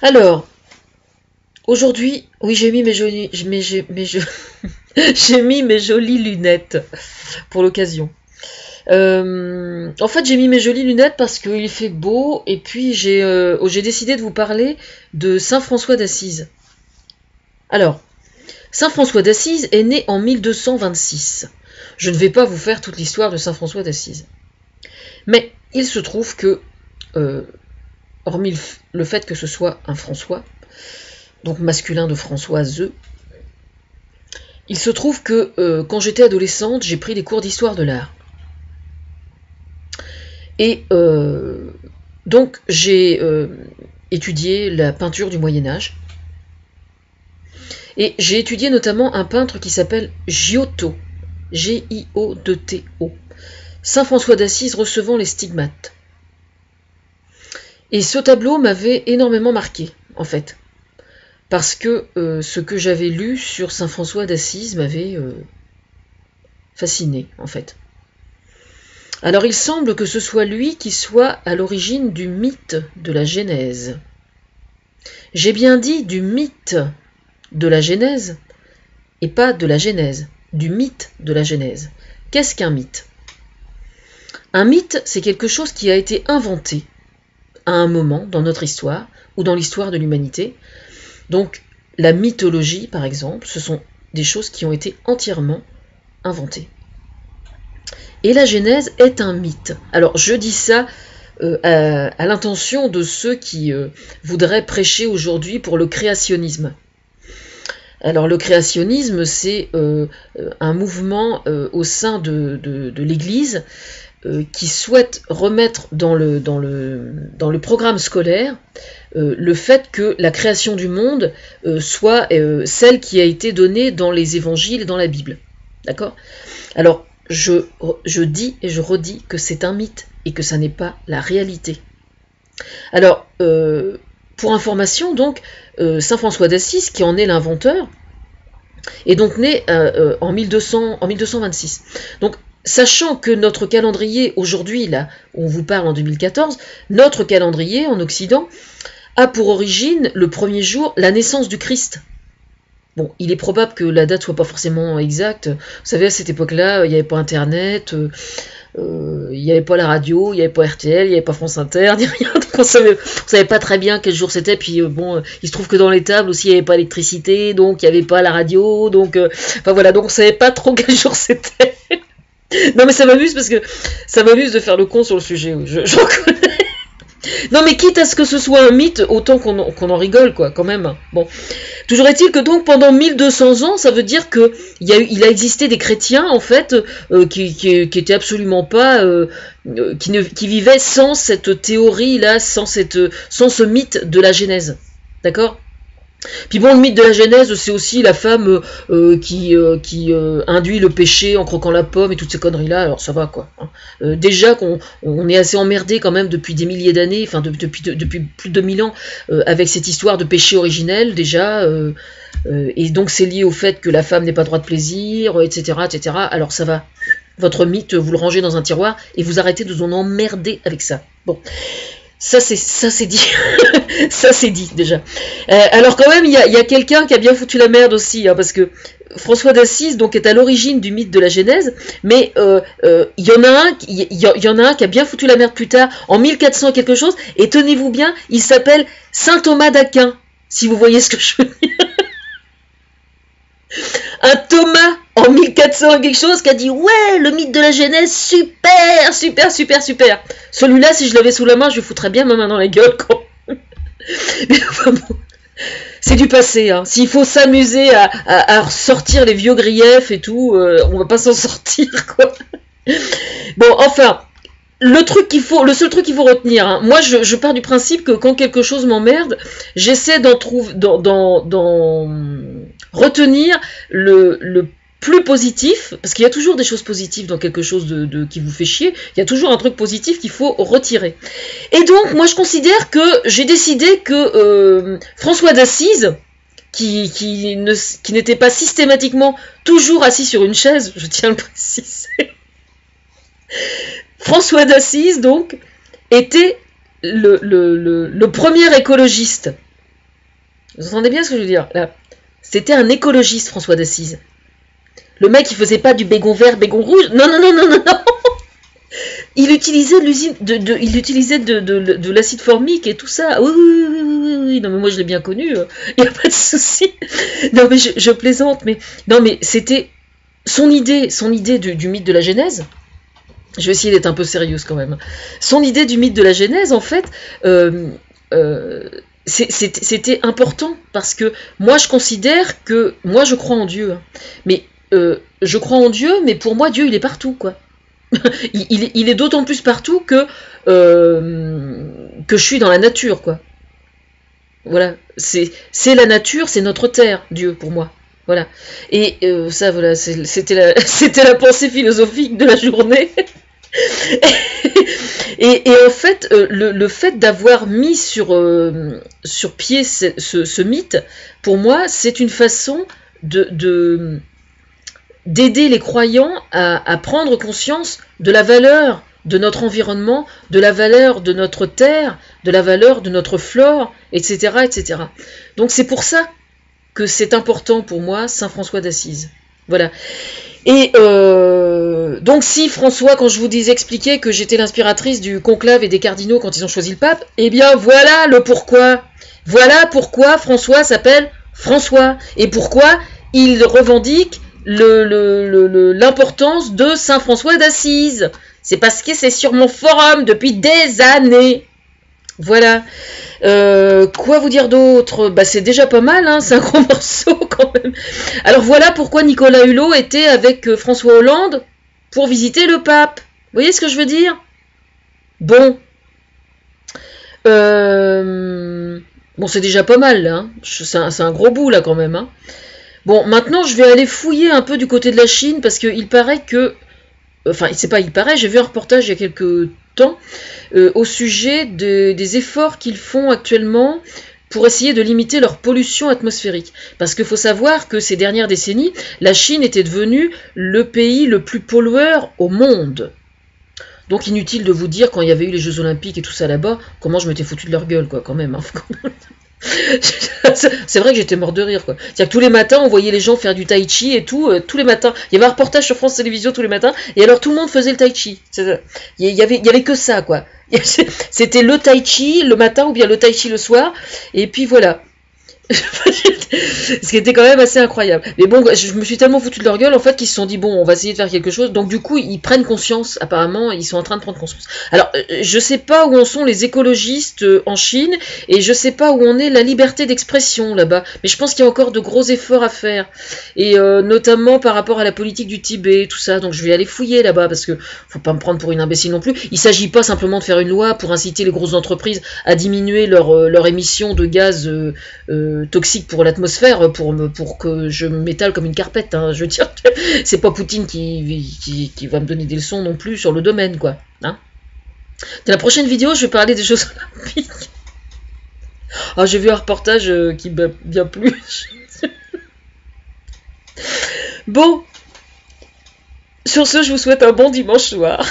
Alors, aujourd'hui, oui, j'ai mis j'ai mis mes jolies lunettes pour l'occasion. En fait, j'ai mis mes jolies lunettes parce qu'il fait beau et puis j'ai décidé de vous parler de Saint François d'Assise. Alors, Saint François d'Assise est né en 1226. Je ne vais pas vous faire toute l'histoire de Saint François d'Assise. Mais il se trouve que, euh, hormis le fait que ce soit un François, donc masculin de Françoise, il se trouve que quand j'étais adolescente, j'ai pris des cours d'histoire de l'art. Et donc j'ai étudié la peinture du Moyen Âge. Et j'ai étudié notamment un peintre qui s'appelle Giotto, Giotto, Saint François d'Assise recevant les stigmates. Et ce tableau m'avait énormément marqué, en fait, parce que ce que j'avais lu sur Saint François d'Assise m'avait fasciné, en fait. Alors il semble que ce soit lui qui soit à l'origine du mythe de la Genèse. J'ai bien dit du mythe de la Genèse, et pas de la Genèse, du mythe de la Genèse. Qu'est-ce qu'un mythe? Un mythe, c'est quelque chose qui a été inventé à un moment dans notre histoire, ou dans l'histoire de l'humanité. Donc la mythologie, par exemple, ce sont des choses qui ont été entièrement inventées. Et la Genèse est un mythe. Alors je dis ça à l'intention de ceux qui voudraient prêcher aujourd'hui pour le créationnisme. Alors le créationnisme, c'est un mouvement au sein de l'Église qui souhaite remettre dans le programme scolaire le fait que la création du monde soit celle qui a été donnée dans les évangiles et dans la Bible. D'accord? Alors, je dis et je redis que c'est un mythe et que ça n'est pas la réalité. Alors, pour information, donc, Saint François d'Assise, qui en est l'inventeur, est donc né en 1226. Donc, sachant que notre calendrier, aujourd'hui, là, on vous parle en 2014, notre calendrier en Occident a pour origine le premier jour la naissance du Christ. Bon, il est probable que la date soit pas forcément exacte. Vous savez, à cette époque-là, il n'y avait pas Internet, il n'y avait pas la radio, il n'y avait pas RTL, il n'y avait pas France Inter, ni rien. Donc on savait pas très bien quel jour c'était. Puis bon, il se trouve que dans les tables aussi, il n'y avait pas l'électricité, donc il n'y avait pas la radio. Donc, enfin voilà, donc on savait pas trop quel jour c'était. Non mais ça m'amuse parce que ça m'amuse de faire le con sur le sujet. Oui, j'en connais. Non mais quitte à ce que ce soit un mythe, autant qu'on en rigole, quoi, quand même. Bon. Toujours est-il que donc pendant 1200 ans, ça veut dire que il a existé des chrétiens, en fait, qui étaient absolument pas... qui vivaient sans cette théorie-là, sans ce mythe de la Genèse. D'accord? Puis bon, le mythe de la Genèse, c'est aussi la femme qui induit le péché en croquant la pomme et toutes ces conneries-là, alors ça va quoi. Hein. Déjà qu'on est assez emmerdé quand même depuis des milliers d'années, enfin depuis plus de 2000 ans, avec cette histoire de péché originel déjà, et donc c'est lié au fait que la femme n'ait pas droit de plaisir, etc., etc. Alors ça va, votre mythe, vous le rangez dans un tiroir et vous arrêtez de vous en emmerder avec ça. Bon. Ça c'est dit, ça c'est dit déjà. Alors quand même il y a quelqu'un qui a bien foutu la merde aussi, hein, parce que François d'Assise donc est à l'origine du mythe de la Genèse, mais il y en a un qui a bien foutu la merde plus tard, en 1400 quelque chose, et tenez-vous bien, il s'appelle Saint Thomas d'Aquin, si vous voyez ce que je veux dire. Un Thomas en 1400 quelque chose qui a dit ouais, le mythe de la Genèse, super, super, super, super. Celui-là, si je l'avais sous la main, je lui foutrais bien ma main dans la gueule. Quoi. Mais enfin bon, c'est du passé. Hein. S'il faut s'amuser à ressortir les vieux griefs et tout, on va pas s'en sortir. Quoi. Bon, enfin, le seul truc qu'il faut retenir. Hein. Moi, je pars du principe que quand quelque chose m'emmerde, j'essaie d'en retenir le plus positif, parce qu'il y a toujours des choses positives dans quelque chose qui vous fait chier, il y a toujours un truc positif qu'il faut retirer. Et donc, moi je considère que j'ai décidé que François d'Assise, qui n'était pas systématiquement toujours assis sur une chaise, je tiens à le préciser, François d'Assise, donc, était le premier écologiste. Vous entendez bien ce que je veux dire là? C'était un écologiste, François d'Assise. Le mec, il faisait pas du bégon vert, bégon rouge. Non, non, non, non, non, non. Il utilisait de l'acide formique et tout ça. Oui, oui, oui, oui, oui. Non, mais moi, je l'ai bien connu. Il n'y a pas de souci. Non, mais je plaisante. Mais non, mais c'était son idée du mythe de la Genèse. Je vais essayer d'être un peu sérieuse quand même. Son idée du mythe de la Genèse, en fait, c'était important parce que moi, je considère que moi, je crois en Dieu. Mais je crois en Dieu, mais pour moi, Dieu, il est partout, quoi. Il est d'autant plus partout que je suis dans la nature, quoi. Voilà, c'est la nature, c'est notre terre, Dieu, pour moi. Voilà. Et ça, voilà, c'était la pensée philosophique de la journée. et en fait, le fait d'avoir mis sur pied ce mythe, pour moi, c'est une façon d'aider les croyants à prendre conscience de la valeur de notre environnement, de la valeur de notre terre, de la valeur de notre flore, etc. etc. Donc c'est pour ça que c'est important pour moi, Saint François d'Assise. Voilà. Et donc si François, quand je vous expliquais que j'étais l'inspiratrice du conclave et des cardinaux quand ils ont choisi le pape, eh bien voilà le pourquoi. Voilà pourquoi François s'appelle François. Et pourquoi il revendique l'importance de Saint François d'Assise. C'est parce que c'est sur mon forum depuis des années. Voilà. Quoi vous dire d'autre? Bah c'est déjà pas mal, hein, c'est un gros morceau quand même. Alors voilà pourquoi Nicolas Hulot était avec François Hollande pour visiter le pape. Vous voyez ce que je veux dire? Bon. Bon, c'est déjà pas mal, là. Hein. C'est un gros bout, là, quand même. Hein. Bon, maintenant, je vais aller fouiller un peu du côté de la Chine, parce qu'il paraît que... Enfin, c'est pas il paraît, j'ai vu un reportage il y a quelques temps au sujet des efforts qu'ils font actuellement pour essayer de limiter leur pollution atmosphérique. Parce qu'il faut savoir que ces dernières décennies, la Chine était devenue le pays le plus pollueur au monde. Donc inutile de vous dire, quand il y avait eu les Jeux Olympiques et tout ça là-bas, comment je m'étais foutu de leur gueule, quoi, quand même. Hein. C'est vrai que j'étais mort de rire, quoi. C'est-à-dire que tous les matins, on voyait les gens faire du tai chi et tout, tous les matins. Il y avait un reportage sur France Télévisions tous les matins, et alors tout le monde faisait le tai chi. Il y avait que ça, quoi. C'était le tai chi le matin ou bien le tai chi le soir, et puis voilà. Ce qui était quand même assez incroyable. Mais bon, je me suis tellement foutu de leur gueule en fait qu'ils se sont dit bon, on va essayer de faire quelque chose. Donc du coup, ils prennent conscience. Apparemment, ils sont en train de prendre conscience. Alors, je sais pas où en sont les écologistes en Chine et je sais pas où en est la liberté d'expression là-bas. Mais je pense qu'il y a encore de gros efforts à faire et notamment par rapport à la politique du Tibet, tout ça. Donc je vais aller fouiller là-bas parce que faut pas me prendre pour une imbécile non plus. Il s'agit pas simplement de faire une loi pour inciter les grosses entreprises à diminuer leur émission de gaz toxique pour l'atmosphère pour que je m'étale comme une carpette. Hein. Je veux dire, c'est pas Poutine qui va me donner des leçons non plus sur le domaine, quoi. Hein. Dans la prochaine vidéo, je vais parler des Jeux Olympiques. Ah, j'ai vu un reportage qui m'a bien plu. Bon, sur ce, je vous souhaite un bon dimanche soir.